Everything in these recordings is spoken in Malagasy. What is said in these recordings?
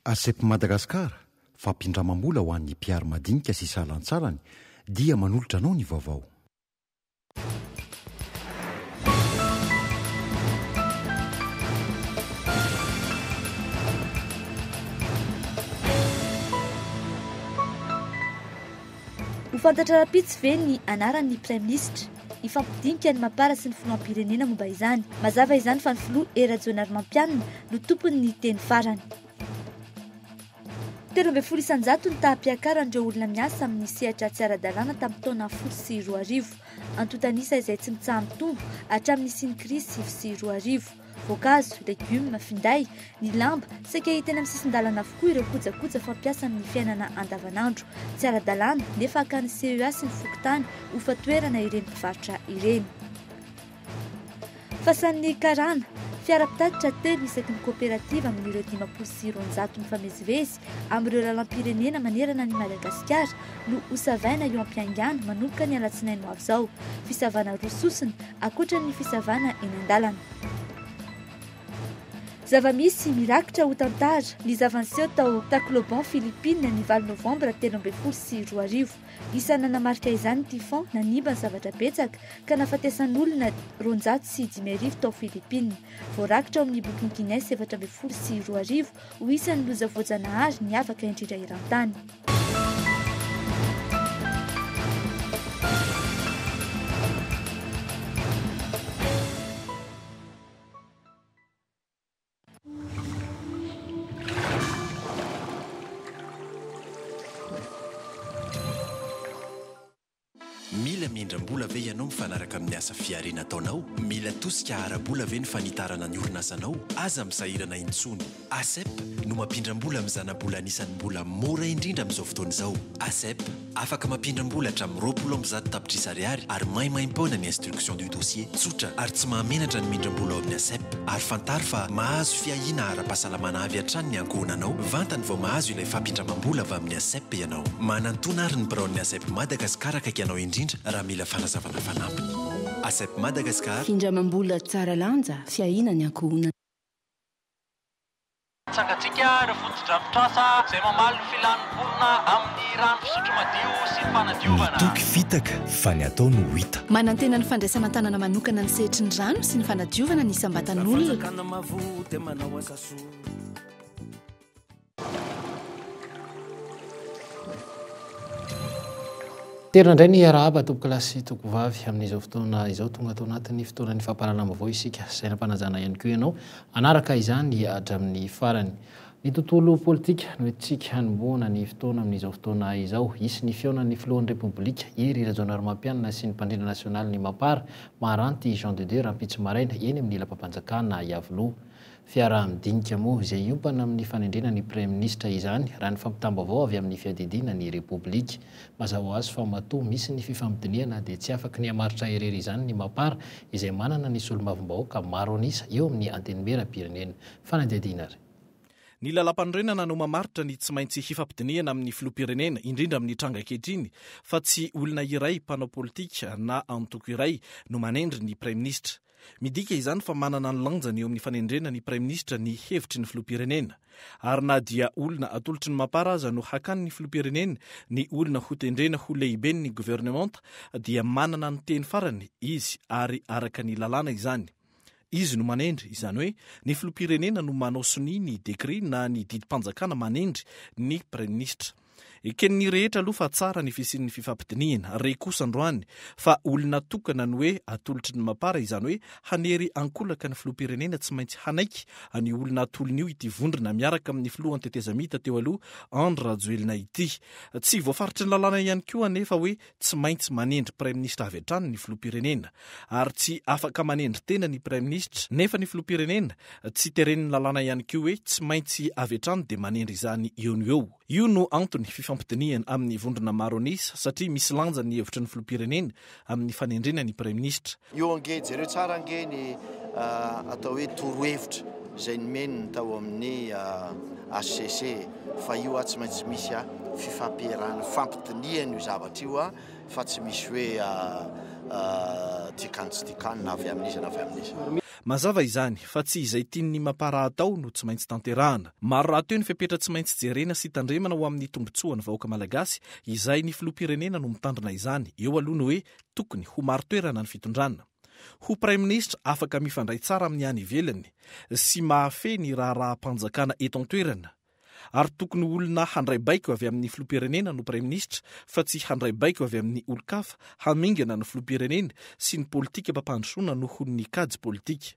asepy Madagasikara fampindramam-bola ho an'ny mpiary madinika sy salantsarany dia manolotra anao ny vaovao. Ho fantatra rapitsy ve ny anaran'ny Prime Ministre? Ifampidinika ny mampara sy ny filoham-pirenena momba izany. Mazava izany fa ny filoha Erajonary Mampianina no tompony ny teny farany. 700 ny tahampiakaran'ireo olona miasa amin'ny sehatra tsy ara-dalàna tamin'ny taona 2010. Antotanisa izay tsy mitsaha mitombo hatramin'ny isiany krisy 2010. Voankazo, legioma, finday, ny lamba, saika hita eny amin'ny sisin-dalana avokoa ireo kojakoja fampiasa amin'ny fiainana andavanandro. Tsy ara-dalàna nefa hakany CEA sy ny fokotany ho fatoerana ireny mpivarotra ireny. Fasan'ny karana, fiara-pitatitra telo isaky ny kooperativa amin'ireo 500 mifamezivezy amin'ireo lalam-pirenena manerana ny Madagasikara no hosavaina eo am-piangana manomboka ny alatsinainy ho avy izao. Fisavana roa sosina ankoatra ny fisavana eny an-dalana. Zava-misy mirakitra ho tantara ny zavanseho tao Tacloban Philippines ny 9 novambra 2010. Isana namarika izany tyfon nanimba ny zavatra betsaka ka nafatesan'olona 205 tao Philippines. Voarakitra ao amin'ny boky Guinness 2010 ho isan'ny loza voajanahary ny afaka indrindra eran-tany. Mila miendram-bola ve ianao mifanaraka amin'ny asa fiarina ataonao? Mila tosika ara-bola ve ny fanitarana ny orinasanao? Aza misahirana intsony. ASEP no mampindram-bola amin'ny zana-bola anisan'ny mbola mora indrindra amin'izao fotoana izao. ASEP afaka mampindram-bola hatramin'ny 20 tapitrisa ariary ary maimaim-paona ny instruction du dossier. Tsotra ary tsy mahamenatra ny mindram-bola ao amin'ny ASEP. Ary fantary fa mahazo fiahiana ara-pahasalamana avy hatrany ny ankohonanao. Vantany vao mahazo ilay fampindram-bola avy amin'ny ASEP ianao. Manantona ary ny biraon'ny ASEP Madagasikara akaiky ianao indrindra raha mila fanazavana fanampiny. ASEP Madagasikara. Findramam-bola tsara lanja, fiahiana ny ankohonana. Sangatsika ireo foto-drafitrasa izay mamaly ny filan'ny vorona amin'ny rano fisotro madio sy ny fanadiovana. Toky vitaka fa ny atao no hita. Manantena ny fandraisana tanana manokana ny sehatry ny rano sy ny fanadiovana ny sambatan'olona. Terina indray ny arahaba tompoko lasy toko vavy amin'izao fotoana izao tonga tao anatin'ny fotoana ny fampalalama-baovao isika izay nampanajana ihany koa ianao anaraka izany hatramin'ny farany. Ny tontolo politika no entsika hanomboana ny fotoana amin'izao fotoana izao isy ny fiaonan'ny filohan'ny repoblika Hery Rajaonary Mampianina sy ny mpandrindra nasionaly ny Mapara Maranty Jean de Dieu Rampitso Maraina eny amin'ny ila-pampanjakana Iavoloha. Fiara midinika moa izay iompana amin'ny fanendrena ny Prime Ministre izany raha ny fampitambavao avy amin'ny fiadidiana ny Repoblika. Mazava ho azy fa matoa misy ny fifampidiniana dia tsy afaka ny hamaritra irery izany ny Mapara izay manana ny solombavambahoaka maro anisa eo amin'ny antenimera-pirenena. Fanadihadiana ary. Ny lalam-panorenana no mamaritra ny tsy maintsy hifampidiniana amin'ny filoham-pirenena indrindra amin'ny tranga ankehitriny fa tsy olona iray mpanao politika na antoko iray no manendry ny Prime Ministre. Midika izany fa manana ny lanjany eo amin'ny fanendrena ny Prime Ministre ny hevitry ny filoham-pirenena. Ary na dia olona atolotry ny Mapara aza no hakany ny filoham-pirenena ny olona ho tendrena ho lehibe ny gouvernemanta dia manana ny teny farany izy ary araka ny lalàna izany. Izy no manendry, izany hoe ny filoham-pirenena no manao soni ny dekret na ny didim-panjakana manendry ny Prime Ministre. Eken'ny rehetra aloha fa tsara ny fisian'ny fifampidiniana, re kosa androany fa olona tokana ny hoe atolotry ny Mapara izany hoe hanery ankolaka ny filoham-pirenena tsy maintsy hanaiky ny olona atolon'io ity vondrona miaraka amin'ny filohan'ny tetezamita teo aloha Andry Rajoelina ity. Tsy voafaritry ny lalàna ihany koa anefa hoe tsy maintsy manendry Prime Ministre avy hatrany ny filoham-pirenena ary tsy afaka manendry tena ny Prime Ministre nefa ny filoham-pirenena tsy teren'ny lalàna ihany koa hoe tsy maintsy avy hatrany dia manendry izany eo no eo. Io no antony fifampidiniana amin'ny vondrona maro anisa satria misy lanja ny hevitra ny filoham-pirenena amin'ny fanendrena ny Prime Ministre. Io ange jereo tsara ange ny atao hoe torohevitra izay nomeniny tao amin'ny HCC fa io tsy maintsy misy fifampiarahana fampidiniana io zavatra io fa tsy misy hoe tikany tsy tikany na avy amin'izy na avy amin'izy. mazava izany fa tsy izay tiany mampara atao no tsy maintsy tanterahana. Maro raha teo ny fepetra tsy maintsy jerena sy tandremana ho amin'ny tombotsoa ny vahoaka malagasy izay ny filoham-pirenena no mitandrina izany eo aloha ny hoe tokony ho maro toerana ny fitondrana. Ho praiminisitra afaka mifandray tsara amin'ny any ivelany sy mahafe ny raharaham-panjakana eto an-toerana. Ary tokony olona handray baiko avy amin'ny filoham-pirenena no praiminisitra fa tsy handray baiko avy amin'ny olon-kafa hamingana ny filoham-pirenena sy ny politika mpampandrosoana noho ny kajy politika.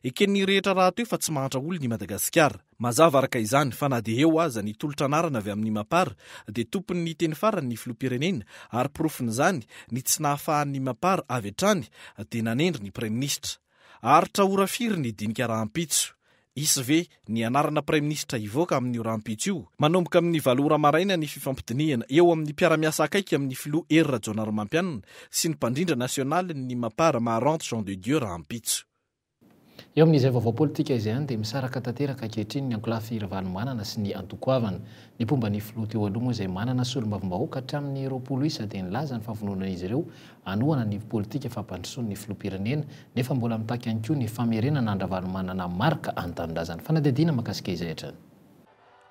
Eken'ny rehetra raha teo fa tsy mahantra olona i Madagasikara. Mazava araka izany fa na dia eo aza ny tolotra anarana avy amin'ny mapara dia tompony ny teny farany ny filoham-pirenena ary porofin'izany ny tsy nahafahan'ny mapara avy hatrany dia nanendry ny praiminisitra. Aritra ora firy ny dinika rahampitso. Isy ve ny anarana praiminisitra ivoaka amin'ny rahampitso io. Manomboka amin'ny 7 ora maraina ny fifampitiniana eo amin'ny mpiara-miasa akaiky amin'ny filoha Hery Rajaonarimampianina sy ny mpandrindra nasionaly ny mapara Maranty Jean de Dieu rahampitso. Eo amin'izay vaovao politika izay any dia misaraka tanteraka ankehitriny ny ankolafy Ravalomanana sy ny antokoavana. Ny pomba ny filoha teo aloha moa izay manana solombavambahoaka hatramin'ny 20 isa dia nilaza ny fahavononan'izy ireo anohana ny politika fampandrosoan'ny filoham-pirenena nefa mbola mitaky ihany koa ny famerenana ny Ravalomanana marika an-tanindrazana. Fanadihadiana makasika izay hatrany.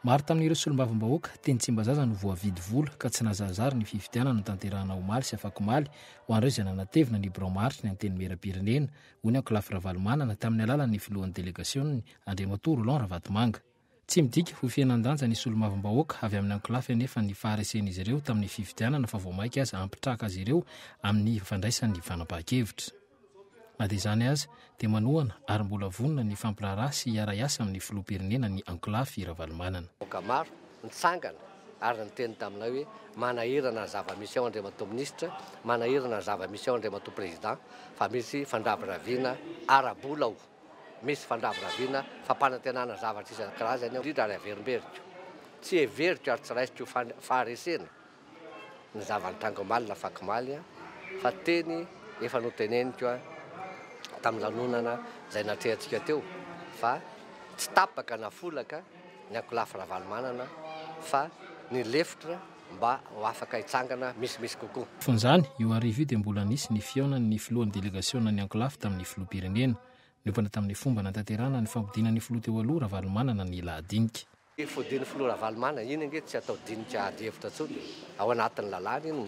Maro tamin'ireo solombavambahoaka teny Tsimbazaza no voavidy vola ka tsy nazazary ny fifidianana ny tanterahana omaly sy afakomaly ho an'ireo izay nanatevina ny Bromaritry ny anteny meram-pirenena ho ny ankolafy Ravalomanana tamin'ny alalan'ny filohan'ny delegasiony Andriamatoa Roland Ravatomanga. Tsy midika ho fiainan-danja ny solombavambahoaka avy amin'ny ankolafy anefa ny faharesen'izy ireo tamin'ny fifidianana fa voamaika azy ampitraka azy ireo amin'ny fandraisan'ny fanapahan-kevitra. Na dia izany azy dia manohana ary mbola vonona ny fampiraharaha sy hiara-iasa amin'ny filoham-pirenena ny ankolafy Ravalomanana. Maro nitsangana ary niteny taminay hoe manahirana ny zava-misy ao Andriamatoa minisitra, manahirana ny zava-misy ao Andriamatoa président fa misy fandrabiraviana arabola ao. Misy fandrabiraviana fampanantenana zavatra isan-karazany ao indrindra ary averimberiko. Tsy heveriko ary tsy raisiko faharesena ny zavan-trangomaly na fakomaly fa teny efa noteneniko tamin'ny lanonana izay natrehantsika teo fa tsy tapaka na folaka ny ankolafy Ravalomanana fa ny lefitra mba ho afaka hitsangana misimisy kokoa. Fon'izany io arivo io dia mbola nisy ny fihaonan'ny filohan'ny delegasiona ny ankolafy tamin'ny filoham-pirenena niopana tamin'ny fomba natanterahana ny fampidinan'ny filoha teo aloha Ravalomanana ny lahadinika. Fodiny filoha Ravalomanana iny ange tsy atao dinika adihevitra tsony ao anatin'ny lalàna iny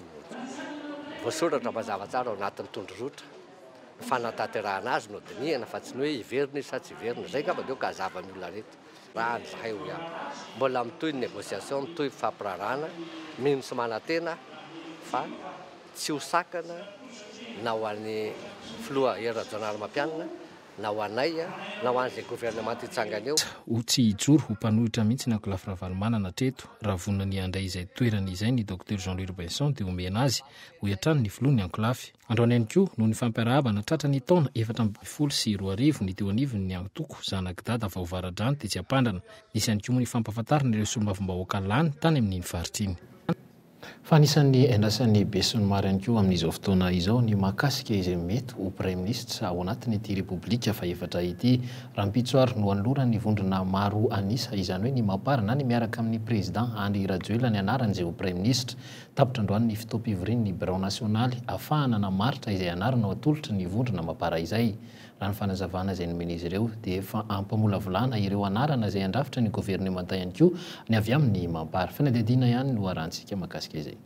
voasoratra mazava tsara ao anatin'ny tondrorotra. Fanatanterahana azy no dinihana fa tsy ny hoe hiverina sa tsy hiverina zay ngamba deo ka hazava ny olona rehetra. Raha zahay ho ihany mbola mitohy ny négociation mitohy fampirarahana mino sy manantena fa tsy ho sakana na ho an'ny filoha Hery Rajaonarimampianina na ho anay na ho an'izay gouvernement hitsangana eo. Ho tsy hijoro ho mpanohitra mihitsy ny ankolafy Ravalomanana treto raha vonona ny andray izay toerana izay ny Dr Jean-Louis Robinson dia omena azy ho hiatrano ny filoha ny ankolafy. Androany ihany koa noho ny fampiarahana tratra ny taona 2012 sy 2020 ny teo anivony ny antoko zanaka dada vaovaradrano dia tsy ampandrana. Nisy ihany koa ny fampahafantarana ireo solombavambahoaka lany tany amin'iny faritra iny. Fa anisan'ny endrasan'ny besony maro ihany koa amin'izao fotoana izao ny mahakasika izay mety ho praiminisitra ao anatin'ny ity repoblika fa efatra ity. Rahampitsoary no anolora ny vondrona maro anisa izany hoe ny mapara na ny miaraka amin'ny président Andry Rajoelina ny anarany izay ho praiminisitra. Tapitra androany ny fitaom-pivorian'ny Birao Nasionaly ahafahana namaritra izay anarana ho atolotra ny vondrona mapara izay. Raha ny fanazavana izay nomena izy ireo dia efa ampamolavolana ireo anarana izay andrafitra ny gouvernemanta ihany koa ny avy amin'ny mapara. Fanadihadiana ihany no arantsika makasika izay.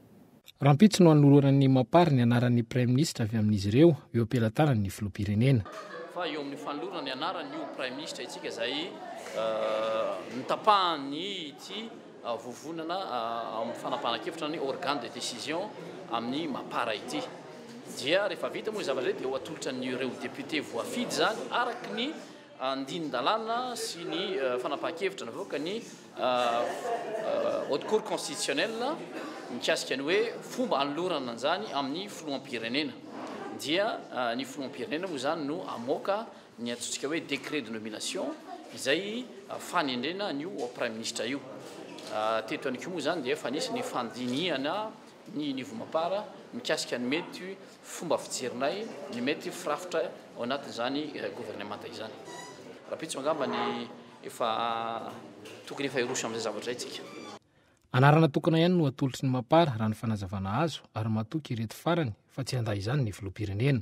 Rahampitso no anoloran'ny mapara ny anaran'ny praiminisitra avy amin'izy ireo eo ampelantanan'ny filoham-pirenena. Fa eo amin'ny fanolorana ny anarany io praiminisitra itsika izay nitapahany ity vovonana amin'ny fanapahan-kevitra ny organe de décision amin'ny mapara ity. Dia rehefa vita moa zavatra dia ho atolotra n'ireo député voafidy zany araky ny andinin-dalàna sy ny fanapahan-kevitra navoaka ny haute cour constitutionnelle mikasika ny hoe fomba anolorana an'izany amin'ny filoham-pirenena. Dia ny filoham-pirenena moa zany no amoaka ny atsotsika hoe décret de nomination izay fanendrena an'io praiminisitra io. Teto any koa moa zany dia efa nisy ny fandinihana ny nivo-mapara mikasika ny mety fomba fijerinay ny mety firafitra ao anatin'izany gouvernemanta izany. Rahampitso angamba ny efa tokony efa iroso amin'izay zavatra itsika. Anarana tokana ihany no atolotry ny mapara raha ny fanazavana azo ary matoky ireto farany fa tsy handay izany ny filoham-pirenena.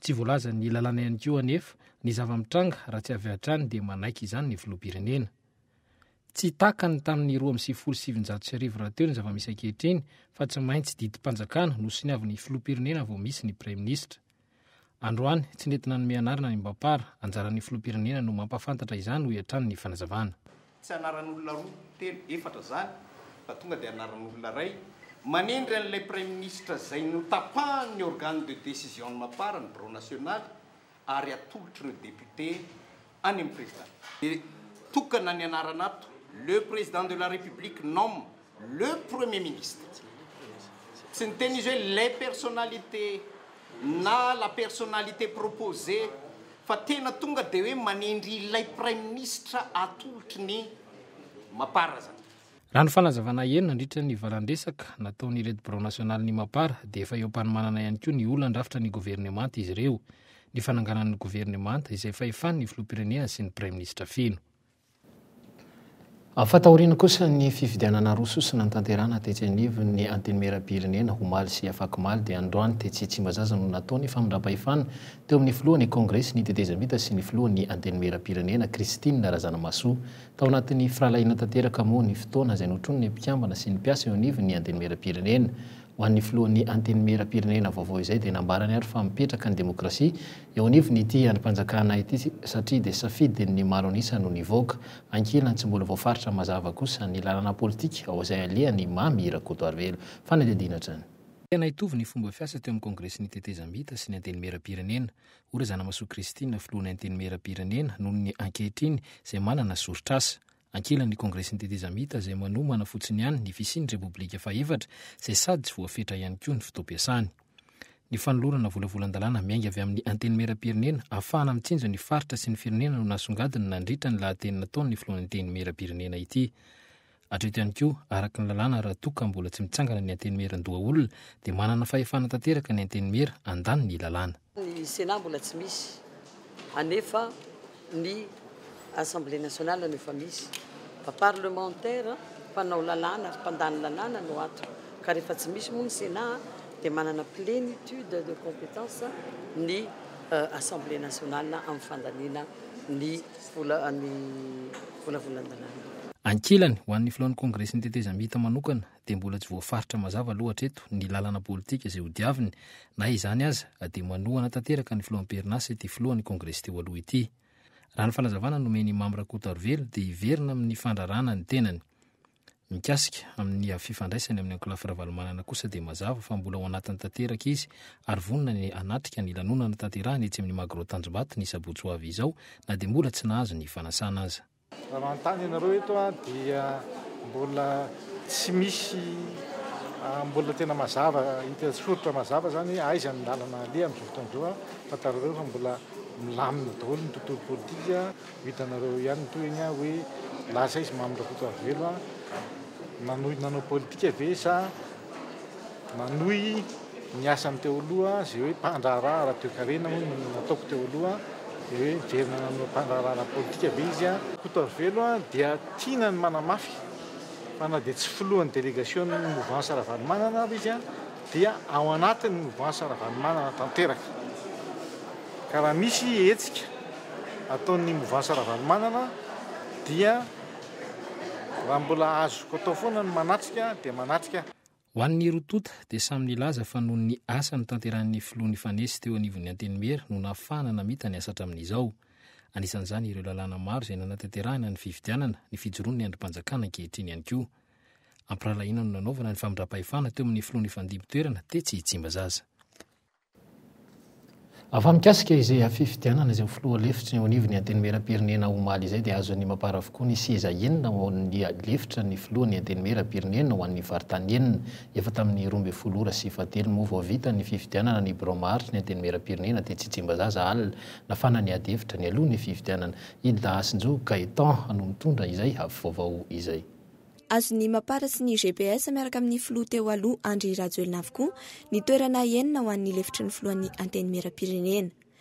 tsy voalaza ny lalàna ihany koa anefa ny zava-mitranga raha tsy avy hatrany dia manaiky izany ny filoha-pirenena. Tsy takany tamin'ny 2017 raha teo ny zava-misy ankehitriny fa tsy maintsy didim-panjakana no siniaviny filoha-pirenena vao misy ny praiminisitra. Androany tsy nentina nome anarana ny Mbapara, anjaran'ny filoha-pirenena no mampafantatra izany ho hiatrany ny fanazavana. Tsy anaran'olona roa, telo, efatra zany fa tonga dia anaran'olona ray manendry an'ilay praiminisitra zay no tapahany organe de décision ny Mbapara ny bureau national ary atolotry ny député any amin'ny président. Tokana ny anarana ato, le président de la République nomme le premier ministre. Tsy ny teny izy hoe les personnalités na la personnalité proposée fa tena tonga dia hoe manendry ilay praiminisitra atolotry ny Mbapara zany. Raha ny fanazavana enina nandritra ny valandresaka nataony ireto bureau national ny Mbapara dia efa eo am-panomanana ihany koa ny olona ndrafitra ny gouvernemanta izy ireo, ny fananganan'ny gouvernemanta izay efa efany ny filoha-pirenena sy ny praiminisitra feno. Fataoriana kosa ny fifidianana roa sosina ny tanterana tetsenivo ny antenimera-pirenena Omaly sy Afakimaly dia androany Tetsimbazaza no nataony famindram-pahefana teo amin'ny filohan'ny kongresy ny tetezamita sy ny filohan'ny antenimera-pirenena Christine Razanamasoa. Tao anatin'ny firalahiana tanteraka moa ny fotoana izay notrony ny mpikambana sy ny mpiasa eo anivo ny antenimera-pirenena. Ho an'ny filohan'ny antenimera-pirenena vaovao izay dia nambarany ary fa mipetraka ny demokrasia eo anivo ny ity any-panjakana ity satria dia safidy ny maro anisa no nivoaka. Ankilany tsy mbola voafaritra mazava kosa ny lalàna politika ao izay alehany Mamy Rakotoarvelo. Fanadihadiana trany. Tena hitovy ny fomba fiasa teo amin'ny kongresy ny tetezambita sy ny antenimera-pirenena. Ora Zanamasoa Kristina filohan'ny antenimera-pirenena noho ny ankehitriny izay manana sorotr'asa. Ankilan'ny kongresy ny tetezamita izay manomana fotsiny ihany ny fisian'ny repoblika faefatra izay sady tsy voafetra ihany koa ny fotoam-piasany. Ny fanolorana volavolan-dalàna miainga avy amin'ny antenimera-pirenena ahafahana mitsinjo ny faritra sy ny firenena no nasongadiny nandritra ny lahateny nataony ny filohan'ny antenimera-pirenena ity. Hatreto ihany koa araka ny lalàna raha toka mbola tsy mitsangana ny antenimera-ndoha olona dia manana fahefana tanteraka ny antenimera andany ny lalàna. Ny Sénat mbola tsy misy anefa ny Assemblée nationale no efa misy. Fa parlementaire mpanao lalàna ary mpandany lalàna no ato. Ka rehefa tsy misy moa ny Sénat dia manana plénitude de compétence ny Assemblée nationale amin'ny fandaniana ny volavolan-dalàna. Ankilany ho an'ny filohan'ny kongresy ny tetezambita manokana dia mbola tsy voafaritra mazava aloha hatreto ny lalàna politika izay hodiaviny na izany aza dia manohana tanteraka ny filohan'ny perinasy ity filohan'ny kongresy teo aloha ity. Raha ny fanazavana nomeny Mamy Rakotoarvelo dia hiverina amin'ny fandrarana ny tenany. Mikasika amin'ny fifandraisany amin'ny ankolafiravalmanana kosa dia mazava fa mbola ao anatin'ny tanteraka izy ary vonona ny anatrika ny lanonana tanterahany etsy amin'ny Magrotanjombato ny sabotsy ho avy izao na dia mbola tsy nahazo ny fanasana aza. Raha manontany ianareo eto dia mbola tsy misy mbola tena mazava hita soritra mazava zany aiza ny lalana le amin'izao fotoan'izao fatarareo fa mbola milamina daholo ny tontolo politika. Hitanareo ihany toyny hoe lasa izy Mamy Rakotoarvelo nanao politika ve sa nanohy ny asany teo aloha zay hoe mpandraraha radio-karena moa nataoko teo aloha dia hoe verina nanao mpandraraha politika be izy Rakotoarvelo dia tiana ny manamafy fa na dia tsy filohan'ny délégation ny mouvance Ravalomanana ary izy dia ao anatin'ny mouvance Ravalomanana tanteraka. Ka raha misy hetsika ataon'ny mouvance Ravalomanana dia raha mbola azoko atao foana ny manatrika dia manatrika. Ho an'ny rotota dia samy nilaza fa noho ny asa ny tanteran'ny filohan'ny fanesy teo anivon'ny antenimera no nahafahana namita ny asa hatramin'izao. Anisan'izany ireo lalàna maro izay nanatanterahana ny fifidianana ny fijoroan'ny andrim-panjakana ankehitriny ihany koa. Ampiralahiana no nanaovana ny famindram-pahefana teo amin'ny filohan'ny fandimby-toerana Tetsimbazaza. Afa mikasika izay fifidianana izay filoha lefitra eo anivon'ny antenimera-pirenena Omaly izay dia azon'ny Mbapara avokoa ny seza enina ho an'ny lefitra ny filohan'ny antenimera-pirenena ho an'ny varitany enina. Efa tamin'ny 12 ora sy 17 moa vao vita ny fifidianana ny bureau maharitra ny antenimera-pirenena Tetsimbazaza alina nafana ny ady hevitra ny alohan'ny fifidianana. Hilda Asinjo Gaetan no mitondra izay vaovao izay. Azon'ny Mbapara sy ny GPS miaraka amin'ny filoha teo aloha Andry Rajoelina avokoa ny toerana enina ho an'ny lefitry ny filohan'ny antenimera-pirenena.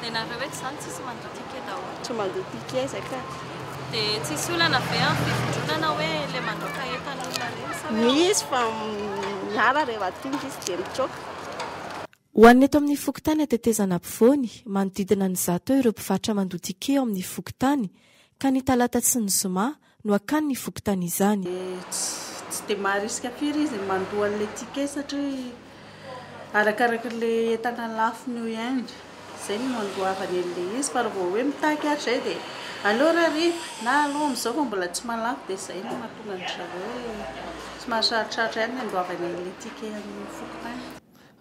dia nareo hoe tsy zany tsisy mandoa tike daholo tsy mandoa tike zaka dia tsisy olana ve amin'ny fivondronana hoe le mandoaka entan'olona reny sa misy fa miara rehefa tonga izy dia mitsoka ho an'ny eto amin'ny fokotany atetezana ampovoany manodidina ny zato eo ireo mpivarotra mandoa tike eo amin'ny fokotany ka ny talata sy ny zoma no akany ny fokotany izany tsy dia mahariska firy izy mandoa an'ilay tike satria arakaraka le entana lafiny io ihany izay no mandoavany an'ilay izy fa raha vao hoe mitaky ary izay dia aleo rariva na aloha amin'izao fa mbola tsy malafo dia izay no mahatonga ny zareo tsy mahasarotratra ihany ny andoavany an'ilay tike amin'ny fokotany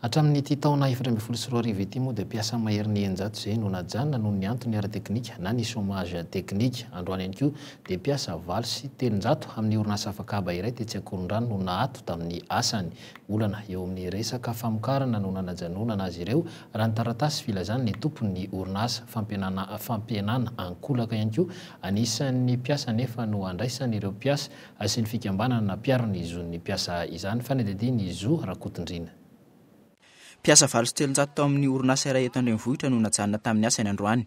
hatramin'nyity taona 2024 ity moa dia mpiasa maherin'ny enjato izay no najanona noho ny antony ara-teknika na ny chômage teknika androany ihany koa dia mpiasa 8 sy 300 amin'ny orinasa afakaba iray tetsy Akorondrano no nahato tamin'ny asany olana eo amin'ny resaka famokarana no nanajanonana azy ireo raha ny taratasy filazany ny tompon'ny orinasa fampienana ankolaka ihany koa anisan'ny mpiasa nefa no andraisany ireo mpiasa sy ny fikambanana na mpiarony izon'ny mpiasa izany fanadidiny izo Rakotondrina. Mpiasa 700 tao amin'ny orinasa iray eto Andrenivohitra no najanona tamin'ny asa ny androany.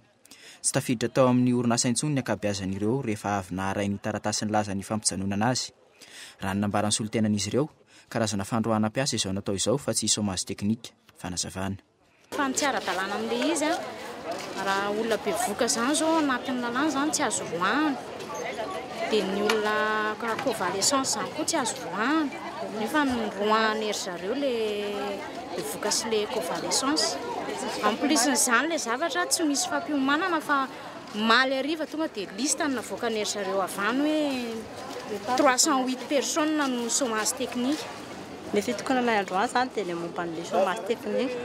Tsy tafiditra tao amin'ny orinasa intsony ny ankabeazan'ireo rehefa avy naharay ny taratasy ny laza ny fampijanonana azy. Raha ny nambarany solotenan'izy ireo, karazana fandroahana mpiasa izao natao izao fa tsy chômage teknika fanazavana. Fa tsy ara-dalàna amin'ilay izy raha olona be voka zany zao anatin'ny lalàna zany tsy azo voahana. Dia ny olona convalescence zany koa tsy azo voahana. Nefa noroahana ery zareo le voka sy le convalescence. En plus n'izany le zavatra tsy misy fampiomanana fa maly ariva tonga dia lista ny navoaka ny ery zareo avany hoe 308 personnes no chômage technique. Le fitokana ny androany zany dia le momba an'ilay chômage technique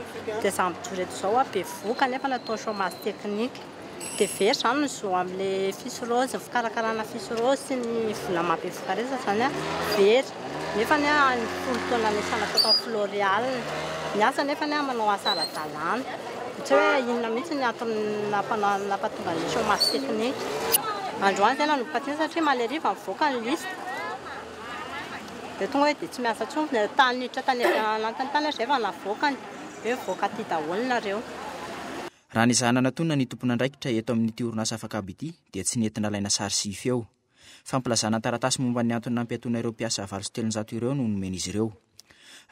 dia zambojo reto izao be voka nefa natao chômage technique dia very zany no zo amin'ilay fisirose fikarakarana fisirose sy ny vola mabe voka rehetra zany very nefa ny folo taona nisana tatao Floréal ny asa nefa ny manao asa ara-dalàna tsy hoe inona mihitsy ny antony nampatonga ny chômage technique. Androany zay nanomboka satria maly ariva mivoaka ny lista dia tonga hoe dia tsy miasa tsony tany niditra tany anatiny tany zay fa navoakany hoe voaka ty daholo nareo. Raha ny zananatona ny tompon'andraikitra eto amin'ity orinasa afakaba ity dia tsy nentina laina sary sy feo. Fampilazana taratasy momba ny antony nampiatoana ireo mpiasa 700 ireo no nomen'izy ireo.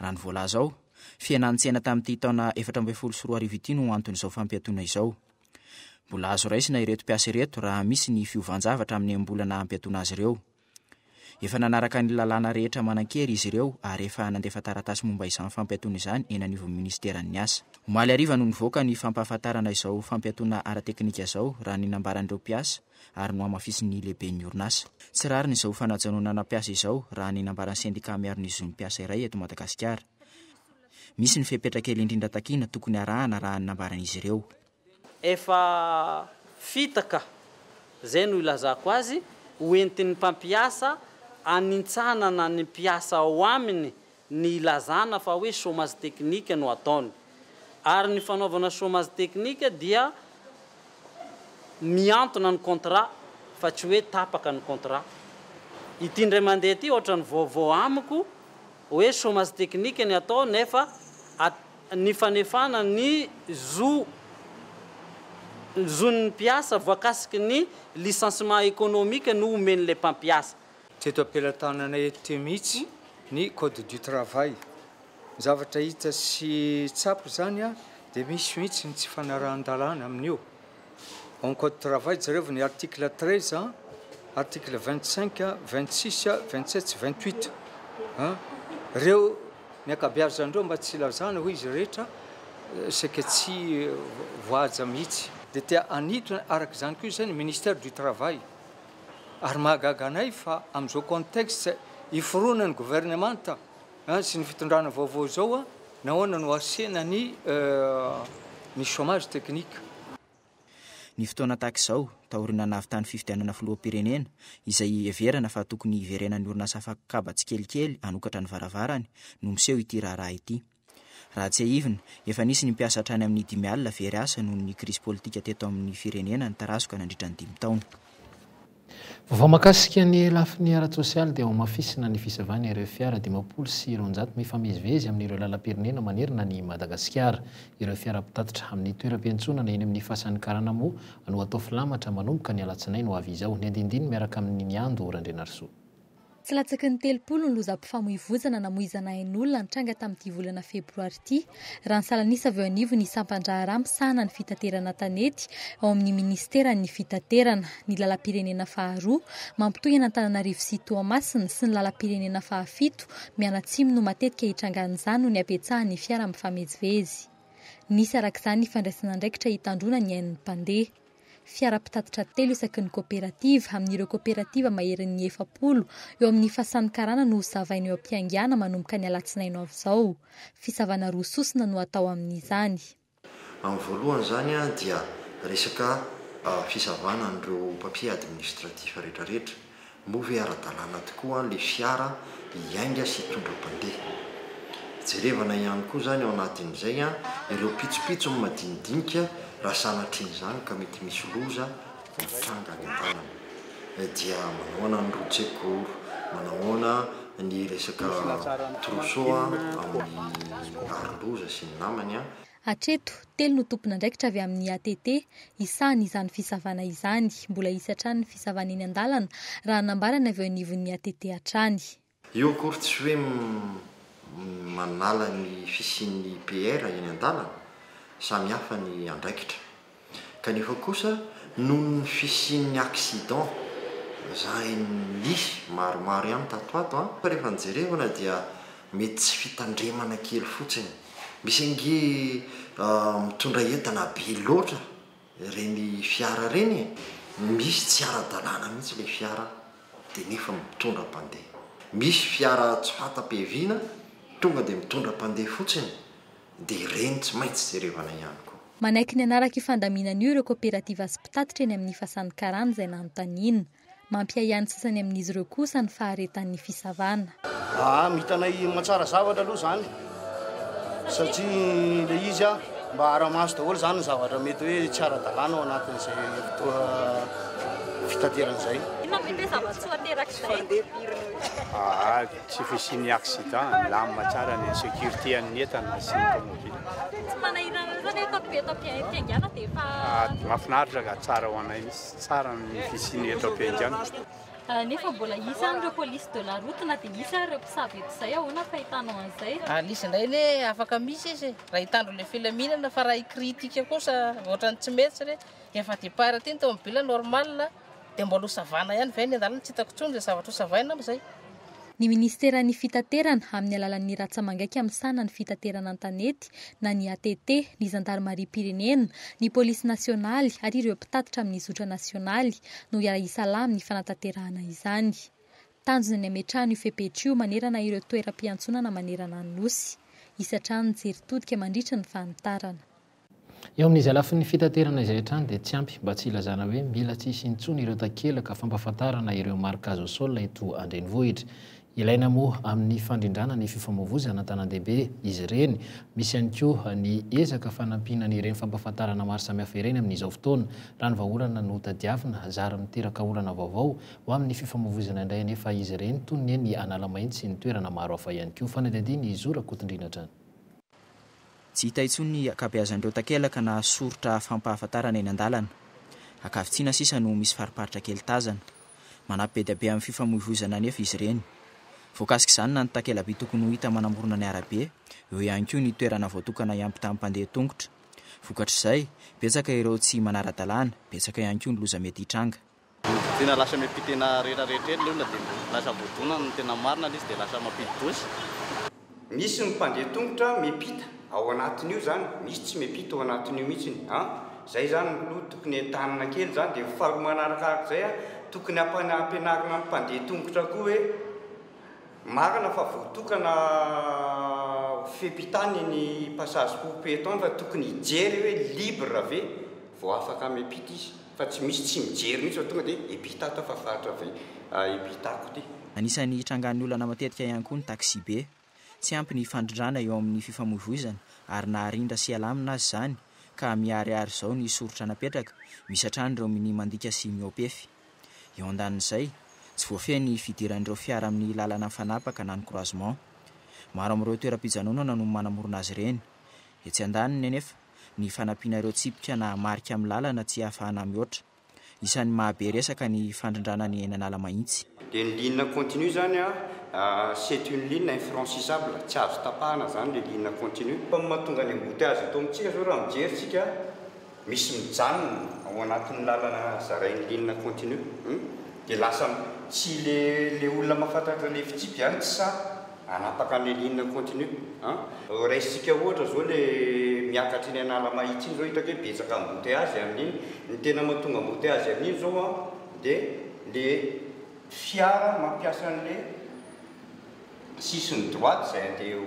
Raha ny voalaza ao, fianan-tsena tamin'ity taona 2024 ity no anton'izao fampiatoana izao. Mbola azo raisina ireto mpiasa ireto raha misy ny fiovanjavatra amin'ny ambolana ampiatoana azy ireo. Efa nanaraka ny lalàna rehetra manan-kery izy ireo ary efa nandefa taratasy momba izany fampiatoana izany eny anivon'ny ministeran'ny asa. Omaly ariva no nivoaka ny fampahafantarana izao fampiatoana ara-teknika izao raha ny nambaran'ireo mpiasa ary no amafisin'ny lehiben'ny orinasa. Tsy rariny izao fanajanonana mpiasa izao raha ny nambaran'ny sendika miaron'izy ny mpiasa iray eto Madagasikara. Misy ny fepetra-kely indrindra takiana tokony arahana raha ny nambaran'izy ireo. Efa fitaka zay no ilazako azy hoentin'ny mpampiasa anintsanana ny mpiasa ao aminy ny ilazana fa hoe chômage technique no ataony. Ary ny fanaovana chômage technique dia miantona ny contrat fa tsy hoe tapaka ny contrat. Ity indray mandeha ity ohatra ny vaovao amiko hoe chômage technique ny atao nefa ny fanefana ny zon'ny mpiasa voakasiky ny licenciement économique no omen'ilay mpampiasa. Teto am-pelantanana eto mihitsy ny code du travail. Zavatra hita sy tsapo zany dia misy mihitsy ny tsy fanarahan-dalàna amin'io. En code du travail jereo ny article 13, article 25, 26, 27, 28. Reo ny ankabeazan'ireo mba tsy ilazana ho izy rehetra saika tsy voaja mihitsy. Dia tia anidina araka izany koa izay ny ministère du travail. Ary mahagaga anay fa amin'izao contexte iforoana ny gouvernemanta sy ny fitondrana vaovao izao nahoana no asena ny chômage technique. Ny fotoana tahaka izao taorina navitany fifidianana filoham-pirenena izay everana fa tokony iverenan'ny orinasa afakaba tsikelikely anokatra ny varavarany no miseho ity raharaha ity. Raha tsy ahivina, efa nisy ny mpiasa hatrany amin'ny 5 alina very asa noho ny crise politika teto amin'ny firenena ny tarasoka nandritra ny 5 taona. Vao makasika ny lafiny ara-tsosialy dia mafisina ny fisavana ireo fiara 500 mifamezivezy amin'ireo lalam-pirenena manerana ny Madagasikara. Ireo fiara mpitatitra amin'ny toeram-piantsonana eny amin'ny fasan'ny Karana moa no atao filamatra manomboka ny alatsinainy ho avy izao. Ny andindiny miaraka amin'ny Niando Randrenarso. Tsy latsaky ny 3 ny lozam-pifamoivoizana namoizana ain'olona nitranga tamin'ity volana febroary ity. Raha ny salanisa avy eo anivo ny sampandraharaha misahana ny fitaterana tanety ao amin'ny ministeran'ny fitaterana, ny lalam-pirenena faharoa mampitohy Antananarivo sy Toamasina sy ny lalam-pirenena fahafito mianatsimo no matetika hitrangan'izany no ny apetsahan'ny fiara mifamezivezy. Nisy arak'izany ny fandraisana andraikitra hitandrona ny ain'ny mpandeha. Fiara mpitatitra 3 isaky ny kooperativa amin'ireo kooperativa maherin'ny 700 eo amin'ny fasan'ny Karana no zavainy eo am-piangana manomboka ny alatsinainy avy izao. Fisavana roa sosina no atao amin'izany. Amin'ny voalohany zany dia resaka fisavana an'ireo papier administratif rehetrarehetra. Movy ara-dalàna tokoa le fiara hiainga sy tondram-pandeha. Jerevana ihany koa zany ao anatin'izay ireo pitsopitso madinidinika raha sanatry izany ka mety misy loza mitranga ny an-tanana. Dia manahoana ny rotseko, manahoana ny resaka trousseau amin'ny aroloza sy ny namany. Hatreto, 3 no tompon'andraikitra avy amin'ny ATT isahany izany fisavana izany. Mbola isy hatrany ny fisavana eny an-dalana raha nambarana avy eo anivon'ny ATT hatrany. Io akory tsy hoe manala ny fisian'ny PR eny an-dalana, samy hafa ny andraikitra. Kanefa kosa noho ny fisian'ny accident izay nisy maromaro ihany tatoato rehefa nijerevana dia mety tsy fitandremana kely fotsiny. Misy ange mitondra entana be loatra reny fiara reny, misy tsy ara-dalàna mihitsy le fiara dia nefa mitondra mpandeha. Misy fiara tsy fata-piaviana tonga dia mitondra mpandeha fotsiny dia reny tsy maintsy jerevana ihany koa. Manaiky ny anaraka ifandaminan'io ireo kooperativa sy mpitatitra eny amin'ny fasan'ny Karana izay nanontaniana. Mampiahiany sasany amin'izy ireo kosa ny faharetan'ny fisavana. Mitanay matsara zavatra aloha zany satria le izy mba ara-maso daholo zany ny zavatra mety hoe tsy ara-dalàna ao anatin'izay fitaterana izay. Tsy fisian'ny accident lamina tsara ny sécurité an'ny entana sy ny tomobily. Tsy manahirana zany eto be eto am-piangana dia efa mahafinaritra ka tsara ho anay misy tsara ny fisian'ny eto am-piangana. Nefa mbola isy ireo police de la route na dia isy ireo mpisabo eto izay ahoana fa hitanao an'izay. Lisy indray ne afaka misy izy raha hitandro le filaminana fa raha ikritika kosa ohatrany tsy metsy re efa départ ty ny tomobile normal dia mbola savana ihany ve ny andalana tsy hitako tsony zay zavatra ho savaina amin'izay. Ny ministeran'ny fitaterana amin'ny alalan'ny ratsamangaiky amin'ny sana ny fitaterana an-tanety na ny ATT, ny zandarmaria-pirenena, ny polisy nasionaly ary ireo mpitatitra amin'ny zotra nasionaly no isa lamy ny fanatanterahana izany. Tanjona ny ametrahany io fepetra manerana ireo toeram-piantsonana manerana ny nosy. Isatrany jeritodika mandritra ny fanitarana. Eo amin'izay lafin'ny fitaterana izay hatrany dia tsy ampy mba tsy ilazana hoe mila tsy hintsony ireo takelaka fampafantarana ireo marika au sol eto an-drenivohitra. Ilaina moa amin'ny fandrindrana ny fifamoivoizana an-tanan-dehibe izy ireny. Misy ihany koa ny ezaka fanampiana ireny fampafantarana maro samihafa ireny amin'izao fotoana. Raha ny vahaolana no tadiavina zary miteraka olana vaovao ho amin'ny fifamoivoizana indray nefa izy ireny toy ny analamainty sy ny toerana maro hafa ihany koa. Fanadihadiana Zora Kotondrina hatrany. Tsy hita intsony ny akabeazan'ireo takelaka na soratra fampahafantarana eny an-dalana. Akavitsiana sisa no misy fariparitra kely tazana. Manampy be dia be amin'ny fifamoivoizana nefa izy ireny. Voakasika izany na ny takela-by tokony ho hita manamorona ny arabe, eo ihany koa ny toerana voatokana hiampitamin'ny tongotra. Vokatr'izay, betsaka ireo tsy manara-dalàna, betsaka ihany koa ny loza mety hitranga. Tena lasa miampitena rehetrarehetra lona dia lasa voadona ny tena marina izy dia lasa mampidi-dosy. Misy ny mpandeha tongotra miampita ao anatin'io zany, misy tsy miampita ao anatin'io mihitsiny. Zay zany no tokony entanina kely zany dia faharoa manaraka izay tokony ampianarina ny mpandeha tongotra koa hoe marina fa voatokana fiampitany ny passage pour piéton fa tokony hijery hoe libre ve vao afaka miampita izy fa tsy misy tsy mijery mihitsy fa tonga dia epita ato fa faritra ve epitako ty. Anisan'ny itrangan'ny olana matetika ihany koa ny taxi be. Tsy ampy ny fandrindrana eo amin'ny fifamoivoizana ary naharindra sy alamina azy zany ka miariary izao ny soratra napetraka misy hatrany ireo mini mandika sy miopefy. eo andanin'izay tsy voafeny fidiran'ireo fiara amin'ny lalana fanapaka na ny croisement maro amin'ireo toeram-pijanonana no manamorona azy ireny etsy andaniny anefa ny fanampiana ireo tsipika na marika amin'ny lalana tsy ahafahana mihoatra isan'ny mahabe resaka ny fandrindrana ny eny anala mahitsy dia ny ligne continue zany c'est une ligne infranchissable tsy azo tapahana zany le ligne continue fa mahatonga ny embouteillage eto amintsika zao raha mijeritsika misy mijanona ao anatin'ny lalana zarain'ny ligne continue dia lasa tsy le olona mahafantatra le fitsipy ihany tsy sa anapaka ny ligne continue raisitsika ohatra zao le miakatra ny anala mahitsy iny zao hitako hoe betsaka embouteillage amin'iny ny tena mahatonga embouteillage amin'iny zao dia le fiara mampiasa an'le sisiny droite zay dia ho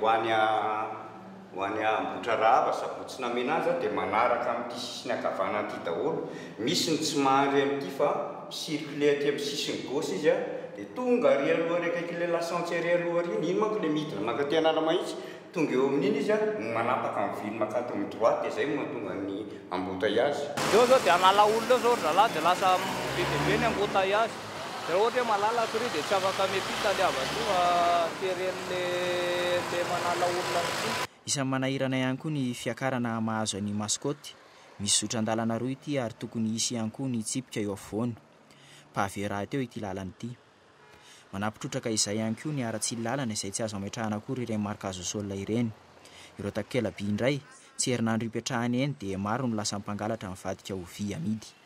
any Ambohitrarava Sabotsy Namenaza dia manaraka amin'ity sisiny akavana an'ity daholo misy ny tsy mahandry amin'ity fa circuler aty amin'ny sisiny gauche izy dia tonga ary aloha raiky le lasantsy ary aloha ary iny manko le midina mankaty anala mahitsy tonga eo amin'iny izy manapaka amin'ny vily makato amin'ny droite dia zay mahatonga ny embouteillage eo zao dia anala olona eo zao zalahy dia lasa bebe ny embouteillage dia ohatra hoe malalaka ry dia tsy afaka mepita le avatoa teren'le manala olona ity isan'ny manahirana ihany koa ny fiakarana mahazo any maskoty misy zotran-dalana roa ity ary tokony isy ihany koa ny tsipika eo afovoany pahavera teo ity lalana ity manampitrotraka izay ihany koa ny aratsily lalana izay tsy azo ametrahana akory ireny markazo solina ireny ireo takela-by indray tsy herinandro ipetrahany eny dia maro no lasa mpangalatra mivadika ho vy amidy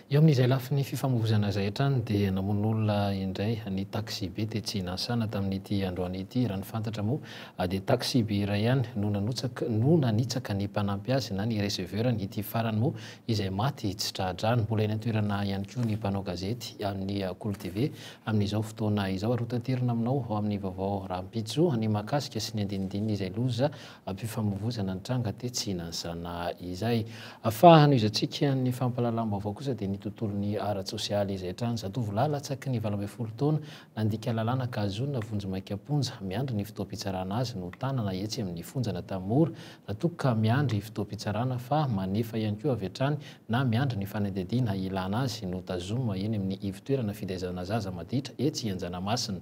eo amin'izay lafi ny fifamoivozana zay hatrany dia namon'olona indray ny taxi be dia tsy nasana tamin'ity androany ity raha ny fantatra moa dia taxi be iray ihany no nanitsaka ny mpanampy azy na ny receveur-ny ity farany moa izay maty tsy trahadrano mbola eny an-toerana ihany koa ny mpanao gazety amin'ny Kolo TV amin'izao fotoana izao arotaterina aminao ao amin'ny vaovao rahampitso ny makasika sy ny andinidininy izay loza mpifamoivozana ny tranga dia tsy nasana izay afahano izantsika ny fampalalam-baovao kosa dia ny tontolon'ny ara-tsosialy izay hatrany zatovolahy latsaky ny 12 taona nandika lalàna ka azonina vonjy maika ponja miandry ny fotoam-pitsarana azy no tanana etsy amin'ny fonjana tamora natoka miandry fotoam-pitsarana fa manefa ihany koa avy hatrany na miandry ny fanadihadiana ilana azy no tazoma eny amin'ny ivitoerana fidaizana zaza maditra etsy Anjanamasina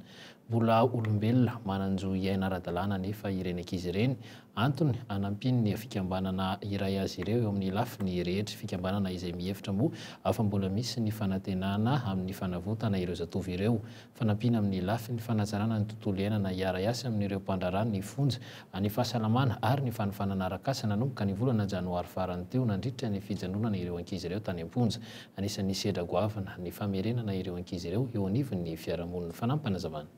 mbola olombelona mananjo iaina ara-dalàna nefa ireny ankizy ireny antony anampiny ny fikambanana iray azy ireo eo amin'ny lafiny rehetra fikambanana izay mihevitra moa afa mbola misy ny fanatenana amin'ny fanavotana ireo zatovy ireo fanampina amin'ny lafiny fanatsarana ny tontolo iainana iara-iasa amin'ireo mpandrarano ny fonja ny fahasalamana ary ny fanofanana arakasa nanomboka ny volana janoary farany teo nandritra ny fijanonana ireo ankizy ireo tany am-ponja anisan'ny sedra goavana ny famerenana ireo ankizy ireo eo anivon'ny fiarahamoniny fanampanazavana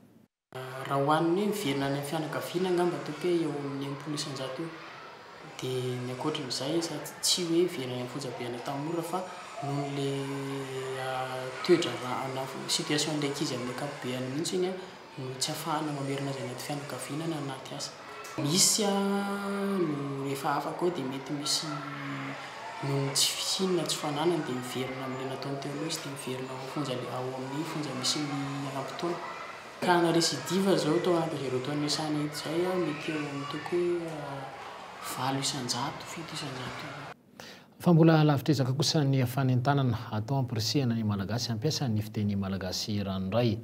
raha hoaniny miverina any fianakaviana angamba ataoko hoe eo amin'ny 10,000 eo dia ny ankoatran'izay sady tsy hoe miverina any fonjabeana tamora fa noho le toetra situation le ankizy amin'ny ankapobeny mihitsy iny no tsy ahafahana mamerina azy anaty fianakaviana na anaty asa misy no rehefa afaka ao dia mety misy no tsy fisinina tsy fananana dia miverina amin'ile nataony teo aloha izy dia miverina ao amin'ny fonja misy ny anampy-taona ka na récidive zao tao anaty 0 taona isany zay mety eo amin'ny toko 700 700 fa mbola lavitezaka kosa ny fanentanana atao ampirisihana ny malagasy ampiasa ny fiteny malagasy ranoray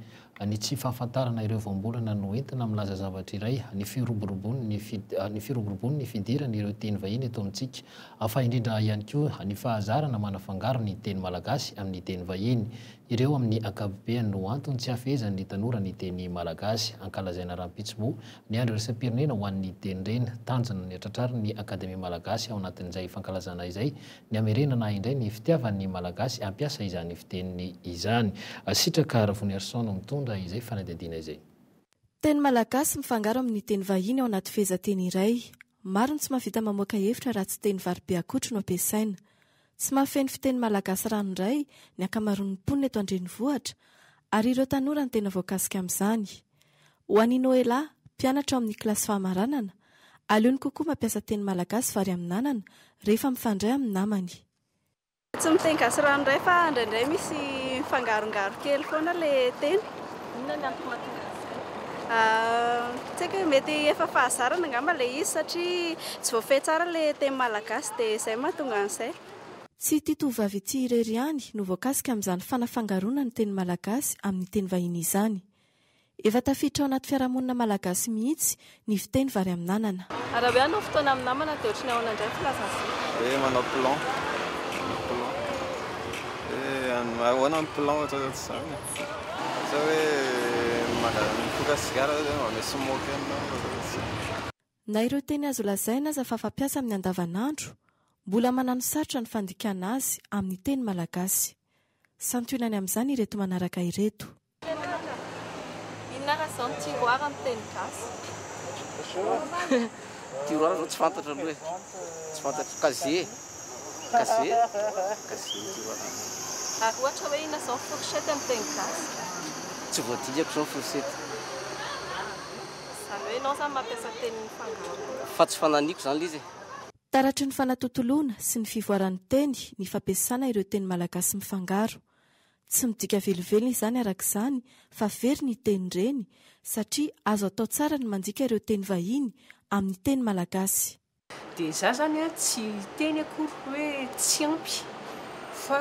ny tsy fahafantarana ireo voambolana no entina milaza zavatra iray ny firoborobony ny fidirana ireo teny vahiny eto amintsika afa indrindra ihany koa ny fahazarana manafangaro ny teny malagasy amin'ny teny vahiny ireo amin'ny ankapobeny no antony tsy hafehezany ny tanora ny teny malagasy ankalazaina rahampitso moa ny andro resam-pirenena ho an'ny teny reny tanjona ny atratrary ny akademia malagasy ao anatin'izay fankalazana izay ny amerenana indray ny fitiavan'ny malagasy ampiasa izany fiteniny izany sitraka Ravoniarson no mitondra izay fanadihadiana izay teny malagasy mifangaro amin'ny teny vahiny ao anaty fehezanteny iray maro ny tsy mahavita mamoaka hevitra raha tsy teny varobe akotry no ampiasaina tsy mahafeny fiteny malagasy ranoray ny akamaroan'ny mponina eto andrenivohitra ary ireo tanora ny tena voakasika amin'izany ho an'i Noela mpianatra amin'ny kilasy fahamaranana aleony kokoa mampiasa teny malagasy vary amin'ny nanana rehefa mifandray amin'ny namany tsy miteny gasy ranoray fa indraindray misy mifangarongaro kely foana le teny tsy haiko hoe mety efa fahazarana angamba le izy satria tsy voafehy tsara le teny malagasy dia izay mahatonga an'izay tsy ity tovavy ity irery ihany no voakasika amin'izany fanafangarona ny teny malagasy amin'ny teny vahiny izany. Efa tafiditra ao anaty fiarahamonina malagasy mihitsy ny fiteny vary amin'anana. Raha hoe anao fotoana amin'ny namana dia ohatrany ahoana indray filazana? Manao plan. Ahoana ny plan ohatra izany. Sa hoe mifoka sigara misy moka aminao. Na ireo teny azo lazaina aza fa fampiasa amin'ny andavanandro, mbola manano sarotra ny fandikana azy amin'ny teny malagasy. Santionany amin'izany ireto manaraka ireto. Inona raha izao ny tiroara amin'ny teny gasy? Tiroara zao tsy fantatra aloha e. Tsy fantatra kazier. Kazier tiroara. Ary ohatra hoe inona izao ny fourchette amin'ny teny gasy? Tsy voadikako zao fourchette. Izany hoe ianao zany mampiasa teny mifangaro. Fa tsy fananiko zany izy. Taratry ny fanatotoloana sy ny fivoaran'ny teny ny fampiasana ireo teny malagasy mifangaro. Tsy midika velovelona izany arak'izany fa very ny teny reny satria azo atao tsara ny mandika ireo teny vahiny amin'ny teny malagasy. Dia izaho zany tsy teny akory hoe tsy ampy fa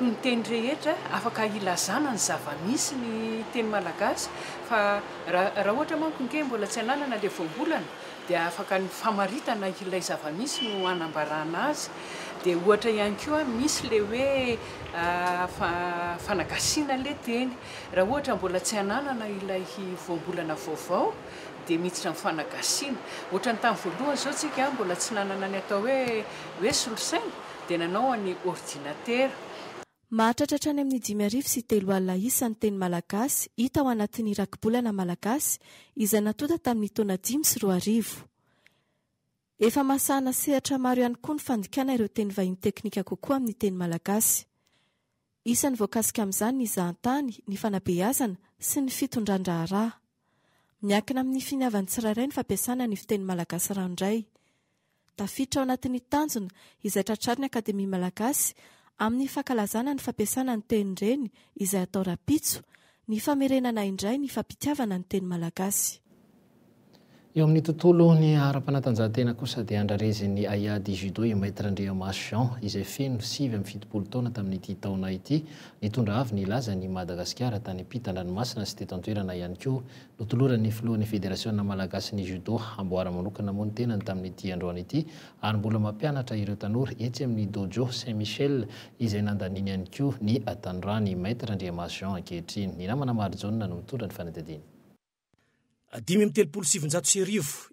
ny teny rehetra afaka ilazana ny zava-misy ny teny malagasy fa raha ohatra manko nke mbola tsy ananana ilay voambolana dia afaka ny famaritana ilay zava-misy no anambarana azy. Dia ohatra ihany koa misy le hoe fanagasiana le teny. Raha ohatra mbola tsy ananana ilay voambolana vaovao dia miditra amin'ny fanagasiana. Ohatra ny tamin'ny voalohany izao tsika mbola tsy nanana ny atao hoe solosaina dia nanao ny ordinatera. Mahatratra any amin'ny 5:03 isan'ny teny malagasy hita ao anatin'ny rakibolana malagasy izay natota tamin'ny taona 5:04. Efa masahana sehatra maro ihany koa ny fandikana ireo teny vahiny teknika kokoa amin'ny teny malagasy. Isan'ny voakasika amin'izany ny zahantany, ny fanabeazana sy ny fitondran-draharaha. Miankina amin'ny finiavan'ny tsirairay ny fampiasana ny fiteny malagasy ranoray. Tafiditra ao anatin'ny tanjona izay tratrariny Akademia Malagasy amin'ny fankalazana ny fampiasana ny teny reny izay atao rapitso, ny famerenana indray ny fampitiavana ny teny malagasy. Eo amin'ny tontolo ny ara-panatanjahantena kosa dia andrarezin'ny Ayady Judo i Maître Andriamaso Jean izay feno 7-70 taona tamin'ity taona ity nitondra avy ny laza ny Madagasikara tany ampitan-dranomasina sy teto an-toerana ihany koa notoloran'ny filohan'ny Federasion Malagasy ny Judo amboara manokana moa ny tenany tamin'ity androany ity ary mbola mampianatra ireo tanora etsy amin'ny dojo Saint-Michel izay nandaniny ihany koa ny Tandrany Maître Andriamaso Jean ankehitriny. Ny namana maro jaunina no mitondra ny fanadihadiana. 5:37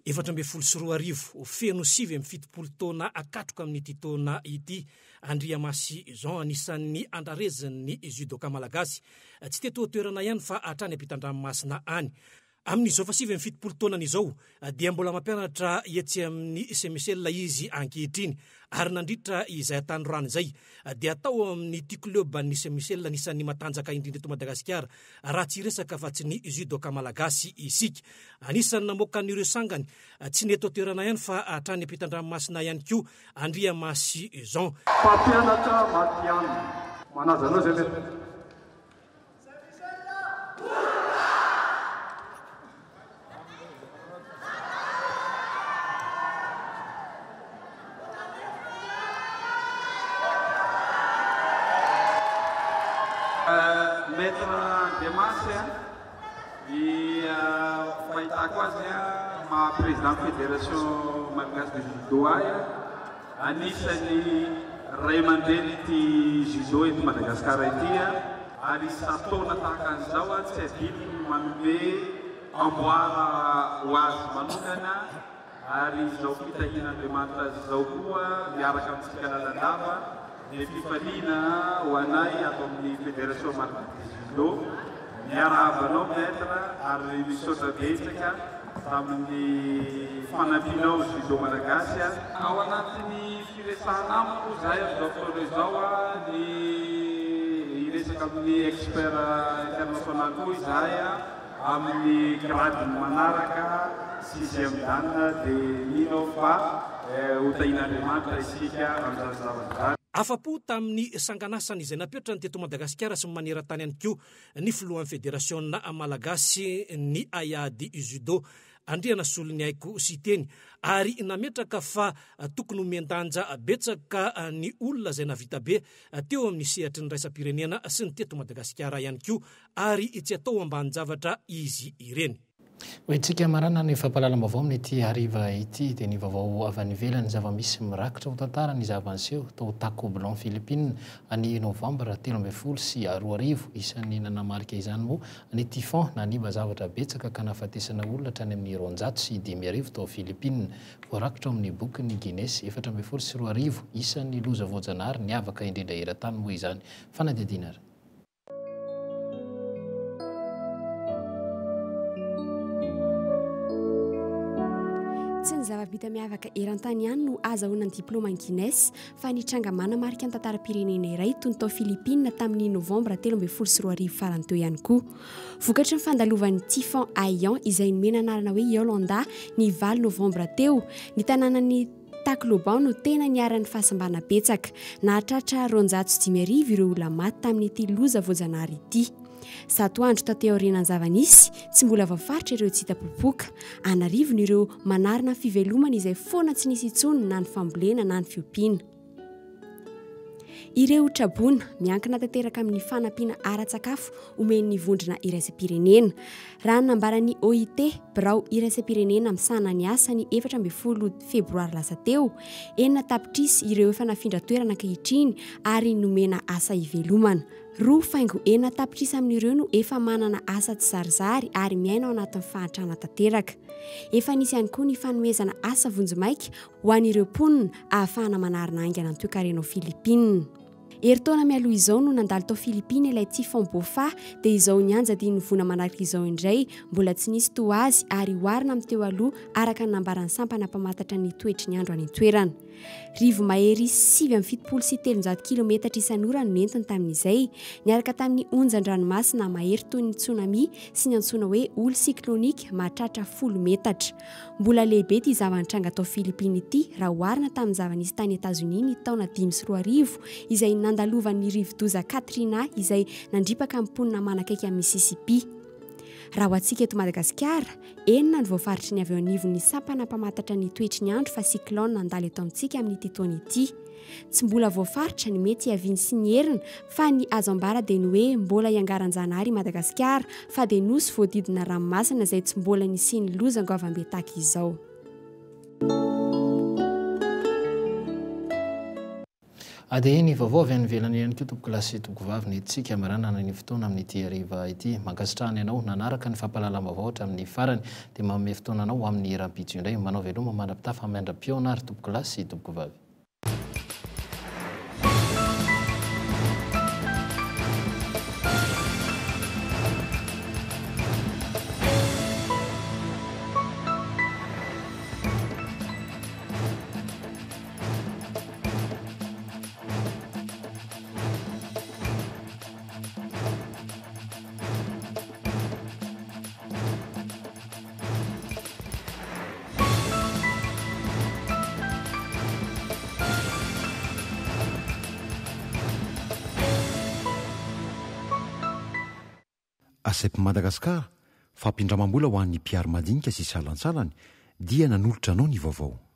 4:24 feno 7-70 taona akatroka amin'ity taona ity. Andriamasy Jean anisan'ny andrarezin'ny judoka malagasy tsy teto toerana ihany fa hatrany ampitan-dranomasina any. Amin'izao fa 7-70 taonany izao dia mbola mampianatra etsy amin'ny Saint-Michel izy ankehitriny ary nandritra izay Tandrany izay dia atao amin'ny ity club ny Saint-Michel anisan'ny matanjaka indrindra eto Madagasikara raha tsy resaka fa tsy ny judoka malagasy isika. Anisan'ny namoaka n'ireo sangany tsy ny eto toerana ihany fa hatrany ampitan-dranomasina ihany koa Andriamasy Jean. Mpampianatra Matiany manaja anao zay Maître Andriamasy fahitako azy président Fédération Malagasy de Judo anisany ray aman-dreny ity judo eto Madagasikara ity ary taona tahaka an'izao tsy adino manome amboara ho azy manokana ary izao fitahian'Andriamanitra izao koa miaraka amintsika lalandava ny fifaliana ho anay ato amin'ny Fédération Malagasy de Judo miarabanao maître ary misaotra betsaka tamin'ny fanampianao judo malagasy ao anatin'ny firesahana amiko zahay amin'izao fotoana izao ny iresaka amin'ny expert international koa izahay amin'ny gradiny manaraka 6e dan dia mino fa hotahin'Andriamanitra isika amin'izany zavatra. Afapo tamin'ny sanganasany izay napetratra ny teto Madagasikara sy maneran-tany ihany koa ny filohan'ny Federasion Malagasy ny Ayady Judo andriana solony haiko sy teny ary nametraka fa tokony omian-danja betsaka ny olona izay navita be teo amin'ny sehatry ny raisam-pirenena sy ny teto Madagasikara ihany koa ary tsy atao ambany zavatra izy ireny. Oentsika marana ny fampalalam-baovao amin'ity hariva ity dia ny vaovao avy any ivelany zava-misy mirakitra ho tantara ny zava-niseho tao Taco Blanc Philippines ny novambra 12 sy 20 isan'ny nanamarika izany moa ny typhon naniba zavatra betsaka ka nafatesana olona hatrany amin'ny 900 sy 5,000 tao Philippines voarakitra amin'ny boky ny Guinness 14 sy 20 isan'ny loza voajanahary ny avaka indrindra eran-tany moa izany fanadihadiana ary. Tsy ny zava-bita miavaka eran-tany ihany no azahoana ny diplôma Guinness fa nitranga manamarika ny tantaram-pirenena iray tony tao Philippines tamin'ny novambra 13 sy 20 farany teo ihany koa. Vokatry ny fandalovan'ny typhon Haiyan izay nomena anarana hoe Yolanda ny 20 novambra teo, ny tanànan'ny Tacloban no tena niara-ny fahasambana betsaka nahatratra 905,000 ireo olona maty tamin'ity loza voajanahary ity. Zato andro tateo aorianany zava-nisy tsy mbola voafaritra ireo tsy hita popoka, anarivony ireo manarina fivelomana izay foana tsy nisy intsony na ny fambolena na ny fiompiana. Ireo trabona miankina tanteraka amin'ny fanampiana ara-tsakafo omen'ny vondrona iraisam-pirenena. Raha nambaran'ny OIT birao iraisam-pirenena misana ny asa ny 14 febroary lasa teo, enina tapitrisy ireo efa nafindra toerana ankehitriny ary nomena asa ivelomana. Roa faingo enina tapitrisy amin'ireo no efa manana asa tsy zarizary ary miaina ao anatin'ny fahantrana tanteraka. Efa nisy ihany koa ny fanomezana asa vonjimaika ho an'ireo mponina ahafahana manarina aingana ny toe-karenao Philippines. Eritaona mialoha izao no nandalo tao Philippines ilay typhon Bopha dia izao nianja dia novona manaraka izao indray mbola tsy nisy toa azy ary hoarina amin'ny teo aloha araka ny nambaran'ny sampana mpamantatra ny toetry ny andro any an-toerana. Rivo mahery 7,70 sy 700 km isan'ora no nentiny tamin'izay, niaraka tamin'ny onjan-dranomasina mahery toy ny tsunami sy ny antsoina hoe olo siklonika mahatratra 10 metatra. Mbola lehibe ity zava-nitranga tao Philippines ity raha hoarina tamin'ny zava-nisy tany Etazonia ny taona 5 sy 20 izay nandalovan'ny rivo-doza Katrina izay nandripaka amin'ny mponina manakaiky amin'ny Mississippi. Raha ho antsika eto Madagasikara, enina ny voafaritry ny avy ao anivon'ny sampana mpamantatra ny toetry ny andro fa cyclone nandalo eto amintsika amin'ity taona ity. Tsy mbola voafaritra ny mety hiaviany sy ny heriny fa ny azo ambara dia ny hoe mbola hiangaran-janahary Madagasikara fa dia nosy voadidina ranomasina izay tsy mbola nisiany loza angoavambe tahaka izao. Dia ny vaovao avy any ivelany ihany koa tompoko lasy tompoko vavy ny tsika maranana ny fotoana amin'ity hariva ity mankasitrahany ianao nanaraka ny fampalalam-baovao hatramin'ny farany dia manome fotoana anao amin'ny rampitso indray manao veloma mandrapitafa mandram-piona ary tompoko lasy tompoko vavy. Asep Madagasikara fampindramam-bola ho an'ny mpiary madinika sy salansalany dia nanolotra anao ny vaovao.